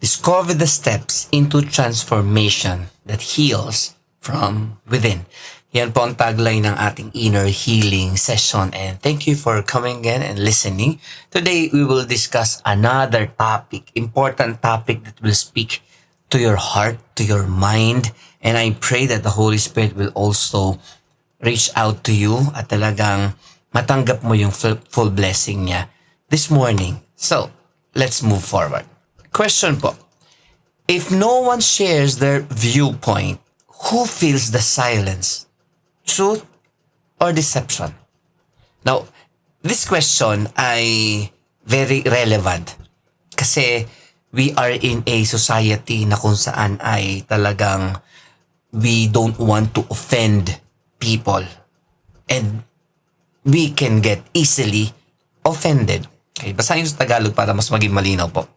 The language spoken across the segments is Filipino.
Discover the steps into transformation that heals from within. Yan po ang tagline ng ating inner healing session, and thank you for coming again and listening. Today, we will discuss another topic, important topic that will speak to your heart, to your mind, and I pray that the Holy Spirit will also reach out to you at talagang matanggap mo yung full blessing niya this morning. So, let's move forward. Question po. If no one shares their viewpoint, who fills the silence? Truth or deception? Now, this question ay very relevant kasi we are in a society na kung saan ay talagang we don't want to offend people and we can get easily offended. Okay, basahin sa Tagalog para mas maging malinaw po.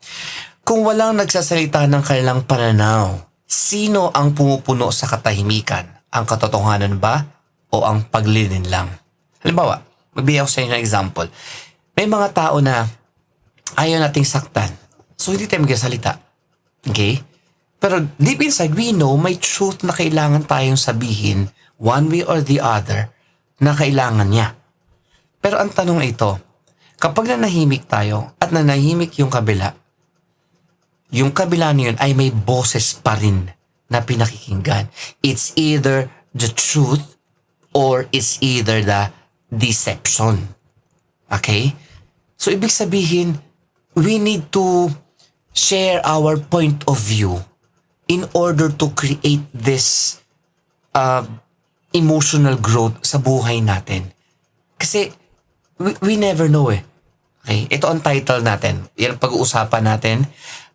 Kung walang nagsasalita ng kanilang pananaw, sino ang pumupuno sa katahimikan? Ang katotohanan ba o ang paglilin lang? Halimbawa, magbigay ako sa inyo ng example. May mga tao na ayaw nating saktan. So, hindi tayo magsasalita. Okay? Pero deep inside, we know may truth na kailangan tayong sabihin one way or the other na kailangan niya. Pero ang tanong ay ito, kapag nanahimik tayo at nanahimik yung kabila na yun ay may boses pa rin na pinakikinggan. It's either the truth or it's either the deception. Okay? So, ibig sabihin, we need to share our point of view in order to create this emotional growth sa buhay natin. Kasi, we never know eh. Okay? Ito ang title natin. Yan ang pag-uusapan natin.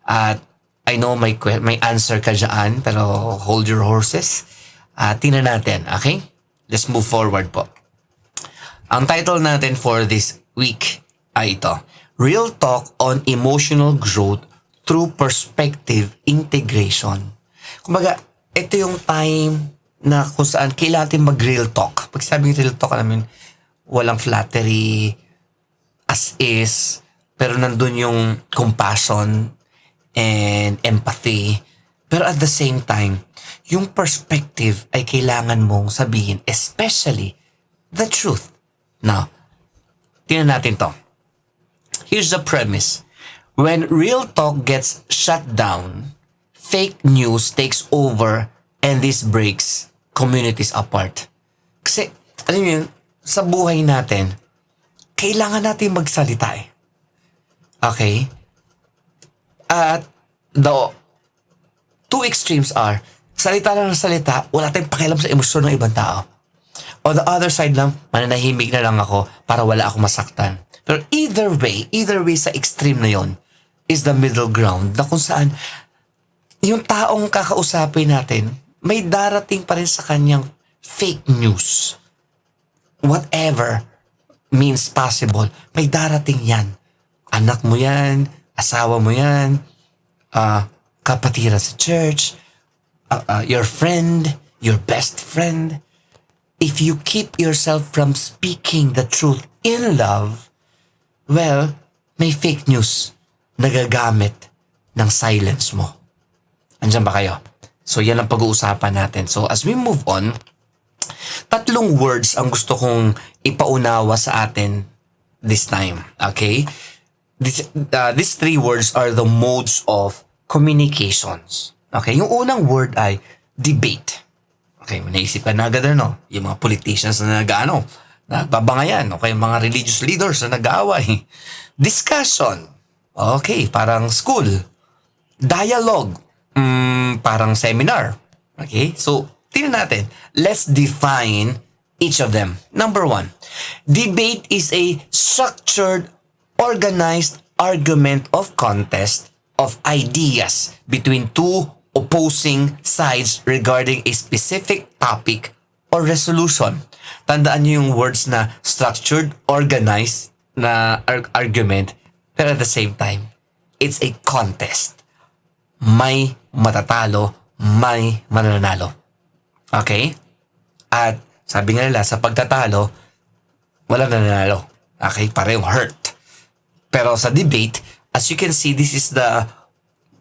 At I know may answer ka dyan, pero hold your horses. Tingnan natin, okay? Let's move forward po. Ang title natin for this week ay ito, Real Talk on Emotional Growth Through Perspective Integration. Kumbaga, ito yung time na kung saan kailangan natin mag-real talk. Pag sabing real talk, alam mo, walang flattery, as is, pero nandun yung compassion and empathy. Pero at the same time, yung perspective ay kailangan mong sabihin, especially the truth. Now, tingnan natin to. Here's the premise. When real talk gets shut down, fake news takes over and this breaks communities apart. Kasi, alam mo yun, sa buhay natin, kailangan natin magsalita eh. Okay? At the two extremes are, salita lang ng salita, wala tayong pakialam sa emosyon ng ibang tao. O the other side lang, mananahimik na lang ako para wala ako masaktan. Pero either way sa extreme na yon is the middle ground na kung saan yung taong kakausapin natin, may darating pa rin sa kanyang fake news. Whatever means possible, may darating yan. Anak mo yan, asawa mo yan, kapatiran sa church, your friend, your best friend. If you keep yourself from speaking the truth in love, well, may fake news na gagamit ng silence mo. Andiyan ba kayo? So, yan ang pag-uusapan natin. So, as we move on, tatlong words ang gusto kong ipaunawa sa atin this time. Okay? These three words are the modes of communications. Okay? Yung unang word ay debate. Okay, naisip ka na agad yung mga politicians na nagbabangayan, okay, mga religious leaders na nag-aaway. Discussion. Okay, parang school. Dialogue. Parang seminar. Okay, so, tingnan natin. Let's define each of them. Number one, debate is a structured, organized argument of contest of ideas between two opposing sides regarding a specific topic or resolution. Tandaan niyo yung words na structured, organized na argument, pero at the same time, it's a contest. May matatalo, may mananalo. Okay? At sabi nga nila, sa pagtatalo, walang nananalo. Okay? Parehong hurt. Pero sa debate, as you can see, this is the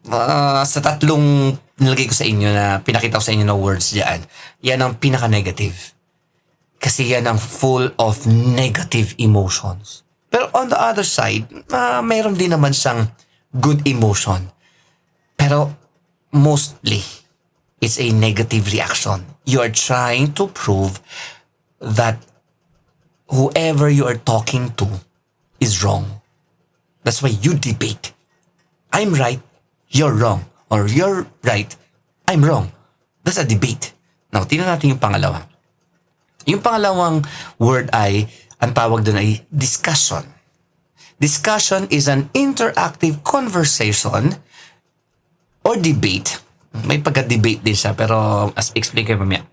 Sa tatlong nilagay ko sa inyo na pinakita ko sa inyo na words diyan, yan ang pinaka-negative. Kasi yan ang full of negative emotions. Pero on the other side, mayroon din naman siyang good emotion. Pero mostly, it's a negative reaction. You are trying to prove that whoever you are talking to is wrong. That's why you debate. I'm right, you're wrong. Or you're right, I'm wrong. That's a debate. Now, tingnan natin yung pangalawa. Yung pangalawang word ay, ang tawag doon ay discussion. Discussion is an interactive conversation or debate. May pagka-debate din siya, pero as explain ko mamaya.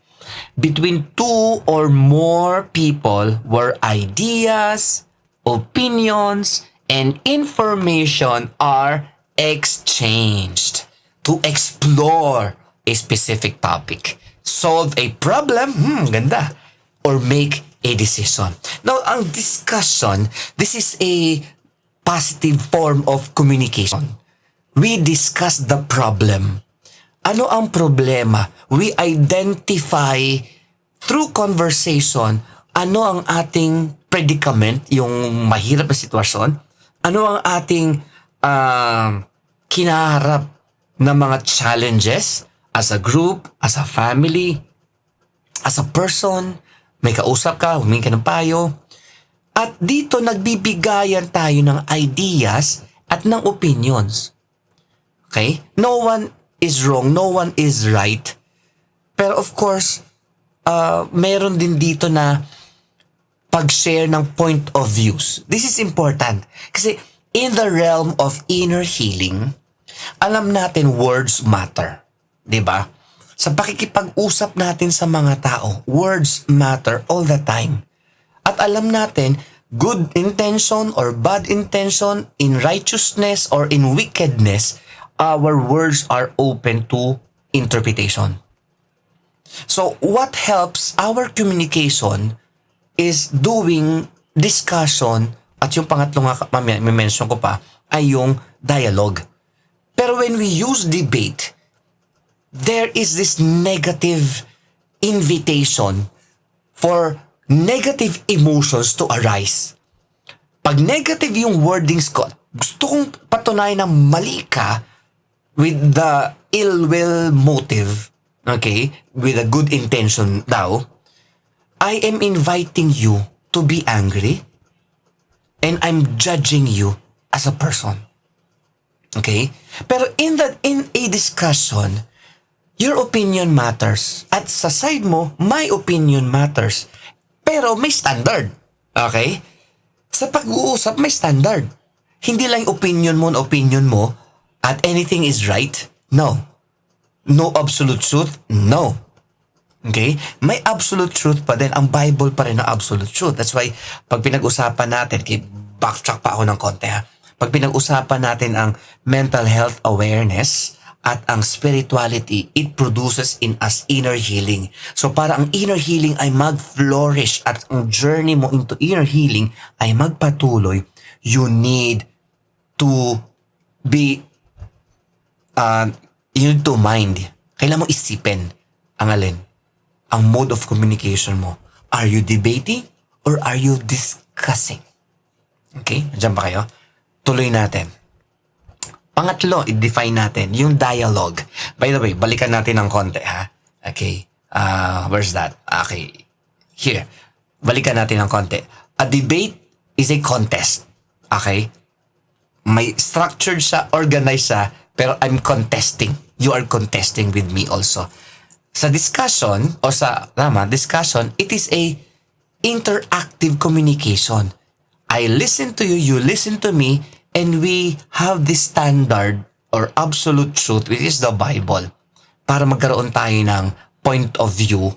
Between two or more people where ideas, opinions, and information are exchanged to explore a specific topic, solve a problem, ganda, or make a decision. Now, ang discussion, this is a positive form of communication. We discuss the problem. Ano ang problema? We identify through conversation ano ang ating predicament, yung mahirap na sitwasyon, ano ang ating kinaharap na mga challenges as a group, as a family, as a person, may kausap ka, humingi ka ng payo. At dito nagbibigayan tayo ng ideas at ng opinions. Okay? No one is wrong, no one is right. Pero of course, meron din dito na pag-share ng point of views. This is important. Kasi in the realm of inner healing, alam natin words matter. 'Di ba? Sa pakikipag-usap natin sa mga tao, words matter all the time. At alam natin, good intention or bad intention, in righteousness or in wickedness, our words are open to interpretation. So what helps our communication is doing discussion, at yung pangatlo nga may mention ko pa ay yung dialogue. Pero when we use debate, there is this negative invitation for negative emotions to arise. Pag negative yung wordings ko, gusto kong patunayan na mali ka with the ill will motive, okay, with a good intention daw, I am inviting you to be angry and I'm judging you as a person. Okay? Pero in a discussion, your opinion matters. At sa side mo, my opinion matters. Pero may standard. Okay? Sa pag-uusap, may standard. Hindi lang opinion mo, at anything is right. No. No absolute truth? No. Okay? May absolute truth pa din. Ang Bible pa rin ang absolute truth. That's why, pag pinag-usapan natin, backtrack pa ako ng konti ha. Pag pinag-usapan natin ang mental health awareness at ang spirituality, it produces in us inner healing. So para ang inner healing ay mag-flourish at ang journey mo into inner healing ay magpatuloy, you need to be, you need to mind. Kailangan mo isipin ang alin? Ang mode of communication mo. Are you debating or are you discussing? Okay? Diyan ba kayo? Tuloy natin. Pangatlo, i-define natin yung dialogue. By the way, balikan natin ng konti, ha? Okay. Where's that? Okay. Here. Balikan natin ng konti. A debate is a contest. Okay? May structured siya, organized siya, pero I'm contesting. You are contesting with me also. Sa discussion, o sa, discussion, it is a interactive communication. I listen to you, you listen to me, and we have this standard or absolute truth, which is the Bible, para magkaroon tayo ng point of view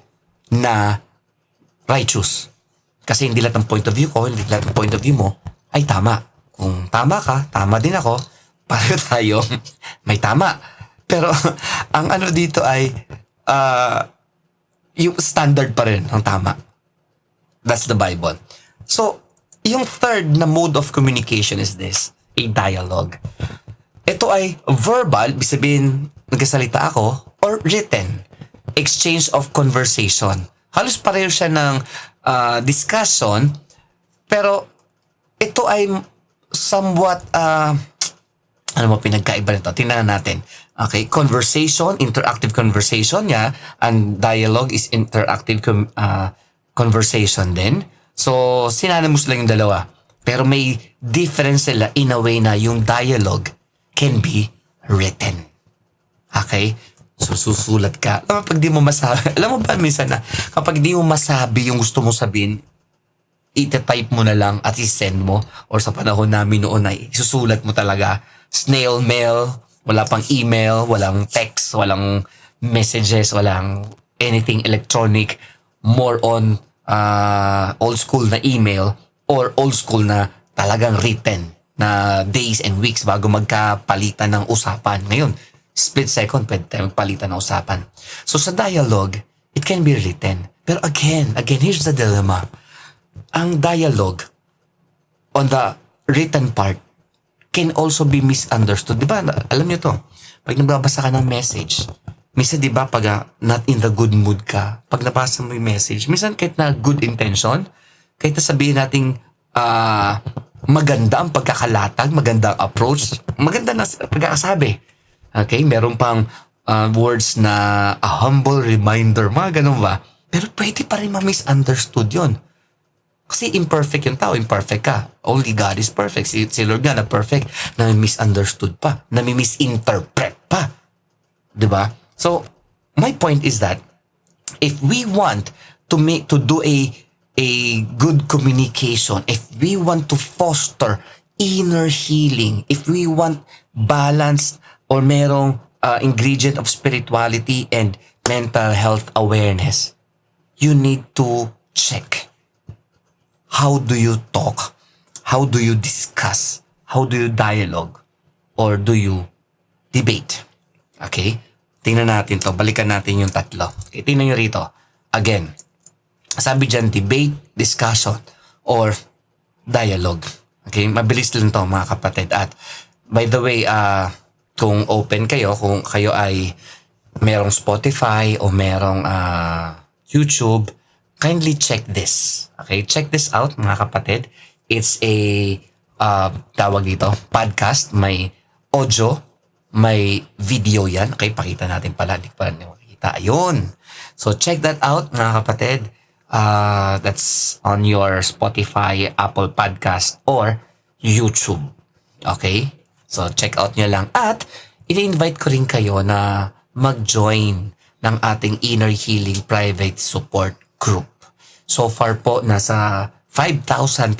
na righteous. Kasi hindi lahat ng point of view ko, hindi lahat ng point of view mo ay tama. Kung tama ka, tama din ako, para tayo may tama. Pero ang ano dito ay yung standard pa rin ang tama. That's the Bible. So, yung third na mode of communication is this, a dialogue. ito ay verbal, ibig sabihin nagkasalita ako, or written. Exchange of conversation. Halos pareho siya ng discussion, pero ito ay somewhat, ano mo pinagkaiba nito? Tingnan natin. Okay, conversation, interactive conversation, yeah. And dialogue is interactive conversation din. So, sinanamos lang yung dalawa. Pero may difference sila in a way na yung dialogue can be written. Okay? So, susulat ka. Alam mo, pag di mo masabi, alam mo ba minsan na, kapag di mo masabi yung gusto mo sabihin, itatype mo na lang at isend mo. Or sa panahon namin noon ay susulat mo talaga. Snail mail, wala pang email, walang text, walang messages, walang anything electronic. More on old school na email or old school na talagang written na days and weeks bago magkapalitan ng usapan. Ngayon, split second, pwede tayo magpalitan ng usapan. So sa dialogue, it can be written. Pero again, here's the dilemma. Ang dialogue on the written part can also be misunderstood. Diba? Alam niyo to, pag nagbabasa ka ng message, minsan diba pag not in the good mood ka, pag nabasa mo yung message, minsan kahit na good intention, kahit na sabihin nating maganda ang pagkakalatag, maganda ang approach, maganda na pagkakasabi. Okay? Meron pang words na a humble reminder, mga ganun ba? Pero pwede pa rin ma-misunderstood yun. Kasi imperfect yung tao, imperfect ka. Only God is perfect. Si Lord nga na perfect, na misunderstood pa, na misinterpret pa. Diba? So, my point is that if we want to do a good communication, if we want to foster inner healing, if we want balance or merong ingredient of spirituality and mental health awareness, you need to check. How do you talk? How do you discuss? How do you dialogue? Or do you debate? Okay? Tingnan natin to. Balikan natin yung tatlo. Okay, tingnan nyo rito. Again, sabi dyan, debate, discussion, or dialogue. Okay? Mabilis lang to mga kapatid. At by the way, kung open kayo, kung kayo ay merong Spotify o merong YouTube, kindly check this. Okay? Check this out mga kapatid. It's a tawag dito, podcast. May audio, may video yan. Okay, pakita natin pala. Hindi pa rin makikita. Ayun. So, check that out, mga kapatid. That's on your Spotify, Apple Podcast, or YouTube. Okay? So, check out nyo lang. At, ini-invite ko rin kayo na mag-join ng ating Inner Healing Private Support Group. So far po, nasa 5,300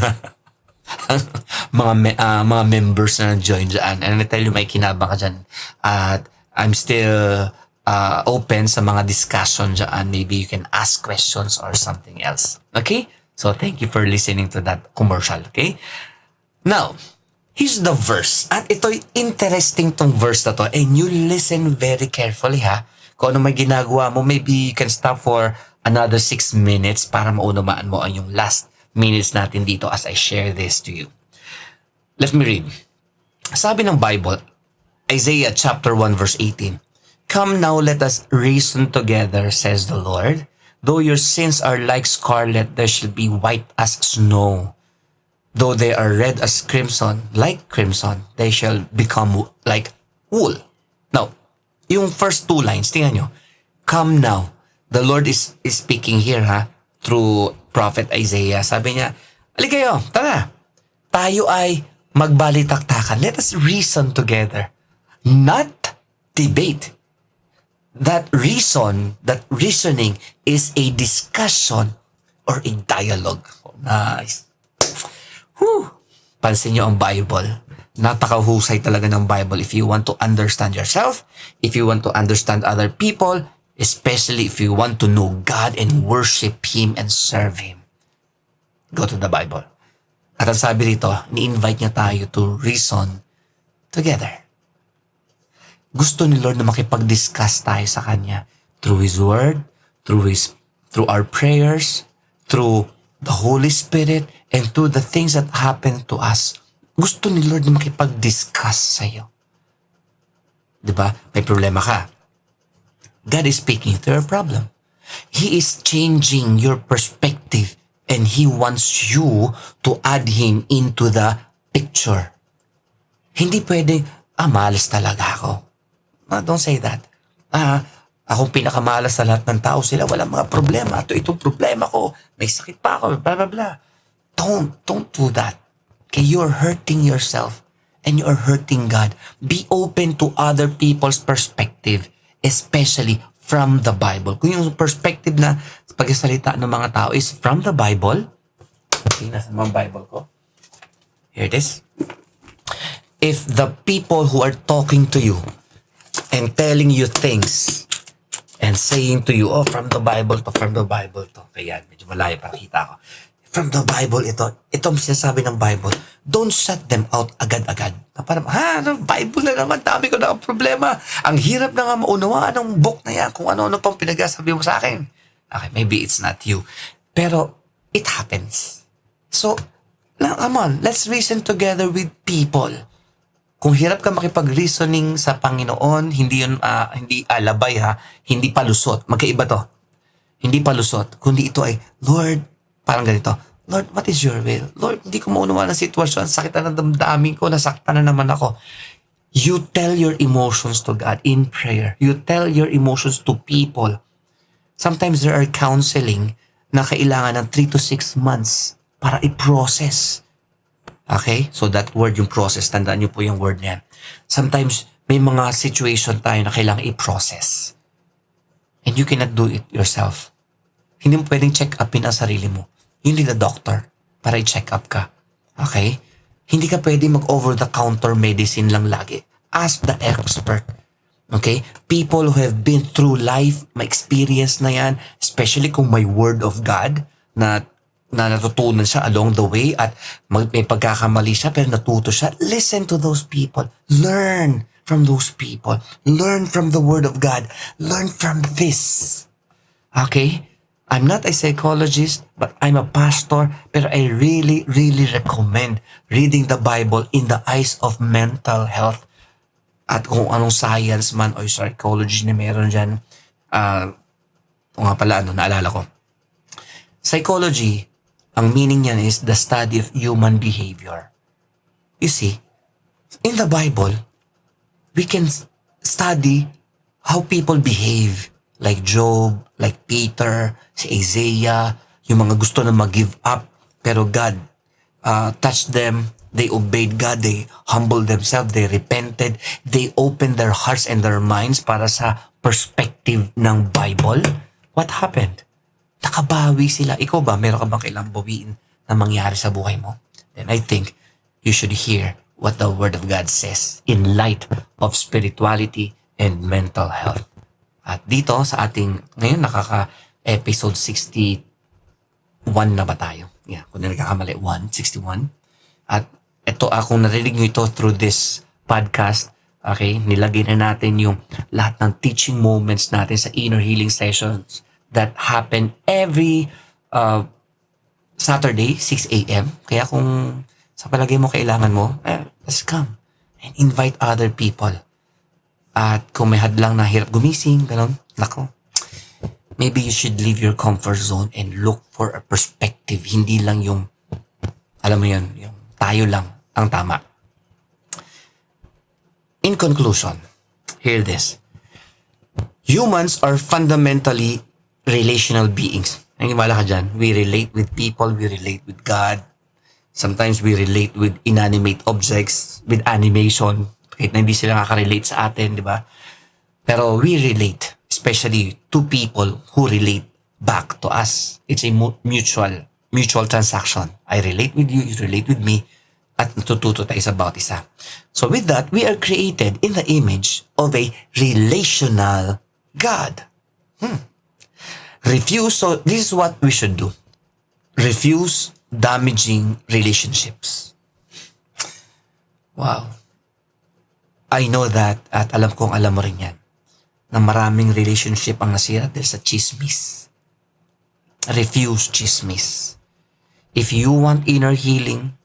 na mga members na join dyan. And I tell you, may kinabang ka dyan. At I'm still open sa mga discussion dyan. Maybe you can ask questions or something else. Okay? So thank you for listening to that commercial. Okay? Now, here's the verse. At ito'y interesting tong verse na to. And you listen very carefully ha. Kung ano may ginagawa mo, maybe you can stop for another 6 minutes para maunamaan mo ang yung last minutes natin dito as I share this to you. Let me read. Sabi ng Bible, Isaiah chapter 1 verse 18, "Come now, let us reason together, says the Lord. Though your sins are like scarlet, they shall be white as snow. Though they are red as crimson, they shall become like wool." Now, yung first 2 lines, tingnan nyo. Come now. The Lord is speaking here through Prophet Isaiah. Sabi niya, "Ali kayo, tara. Tayo ay magbalitaktakan. Let us reason together. Not debate." That reasoning is a discussion or a dialogue. Nice. Whew. Pansin nyo ang Bible. Napakahusay talaga ng Bible if you want to understand yourself, if you want to understand other people, especially if you want to know God and worship Him and serve Him. Go to the Bible. At ang sabi rito, ni-invite niya tayo to reason together. Gusto ni Lord na makipag-discuss tayo sa Kanya through His Word, through our prayers, through the Holy Spirit, and through the things that happen to us gusto ni Lord na makipag-discuss sa'yo. Diba? May problema ka. God is speaking to your problem. He is changing your perspective and He wants you to add Him into the picture. Hindi pwede, malas talaga ako. Don't say that. Akong pinakamalas sa lahat ng tao. Sila walang mga problema. Itong problema ko. May sakit pa ako. Blah, blah, blah. Don't do that. Okay, you're hurting yourself and you're hurting God. Be open to other people's perspective, especially from the Bible. Kung yung perspective na pagsasalita ng mga tao is from the Bible, okay, nasa mga Bible ko. Here it is. If the people who are talking to you and telling you things and saying to you, from the Bible to, kaya medyo malayo para kita ko. From the Bible, itong sinasabi ng Bible, don't shut them out agad-agad. Parang, Bible na naman, dami ko na ang problema. Ang hirap na nga maunawaan ng book na yan, kung ano-ano pang pinagsasabi mo sa akin. Okay, maybe it's not you. Pero, it happens. So, come on, let's reason together with people. Kung hirap ka makipag-reasoning sa Panginoon, hindi yun, hindi alabay hindi palusot. Magkaiba to. Hindi palusot. Kundi ito ay, Lord, parang ganito, Lord, what is your will? Lord, hindi ko maunawaan ang sitwasyon. Sakit na ng damdamin ko, nasaktan na naman ako. You tell your emotions to God in prayer. You tell your emotions to people. Sometimes there are counseling na kailangan ng 3 to 6 months para i-process. Okay? So that word, yung process, tandaan niyo po yung word niyan. Sometimes may mga situation tayo na kailangan i-process. And you cannot do it yourself. Hindi mo pwedeng check upin ang sarili mo. You need a doctor para i-check up ka. Okay? Hindi ka pwede mag-over-the-counter medicine lang lagi. Ask the expert. Okay? People who have been through life, may experience na yan, especially kung may word of God na natutunan siya along the way at may pagkakamali siya pero natuto siya. Listen to those people. Learn from those people. Learn from the word of God. Learn from this. Okay? I'm not a psychologist, but I'm a pastor, pero I really, really recommend reading the Bible in the eyes of mental health at kung anong science man o psychology na meron dyan. Naalala ko. Psychology, ang meaning niyan is the study of human behavior. You see, in the Bible, we can study how people behave. Like Job, like Peter, si Isaiah, yung mga gusto na mag-give up. Pero God touched them. They obeyed God. They humbled themselves. They repented. They opened their hearts and their minds para sa perspective ng Bible. What happened? Nakabawi sila. Ikaw ba, meron ka bang kailangang bawiin na mangyari sa buhay mo? Then I think you should hear what the Word of God says in light of spirituality and mental health. At dito sa ating, ngayon episode 61 na ba tayo? Yeah, kung na nagkakamali, 61. At ito, kung narinig nyo ito through this podcast, okay, nilagay na natin yung lahat ng teaching moments natin sa inner healing sessions that happen every Saturday, 6 a.m. Kaya kung sa palagay mo kailangan mo, let's come and invite other people. At kung may hadlang na hirap gumising, gano'n, maybe you should leave your comfort zone and look for a perspective. Hindi lang yung, alam mo yun, yung tayo lang ang tama. In conclusion, hear this. Humans are fundamentally relational beings. Nangiwala ka dyan. We relate with people, we relate with God. Sometimes we relate with inanimate objects, with animation. Kahit na hindi sila nakaka-relate sa atin, di ba? Pero we relate, especially to people who relate back to us. It's a mutual transaction. I relate with you, you relate with me, at natututo tayo sa bawat isa. So with that, we are created in the image of a relational God. So this is what we should do. Refuse damaging relationships. Wow. I know that, at alam kong alam mo rin yan, na maraming relationship ang nasira dahil sa chismis. Refuse chismis. If you want inner healing,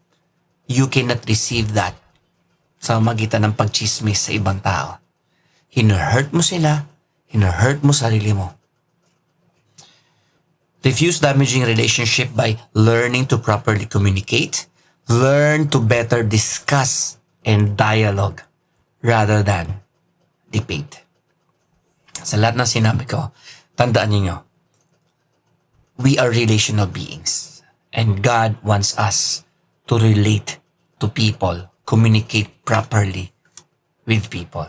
you cannot receive that sa magitan ng pagchismis sa ibang tao. Hina-hurt mo sila, hina-hurt mo sarili mo. Diffuse damaging relationship by learning to properly communicate, learn to better discuss and dialogue rather than debate. Sa lahat ng sinabi ko, tandaan niyo, we are relational beings and God wants us to relate to people, communicate properly with people.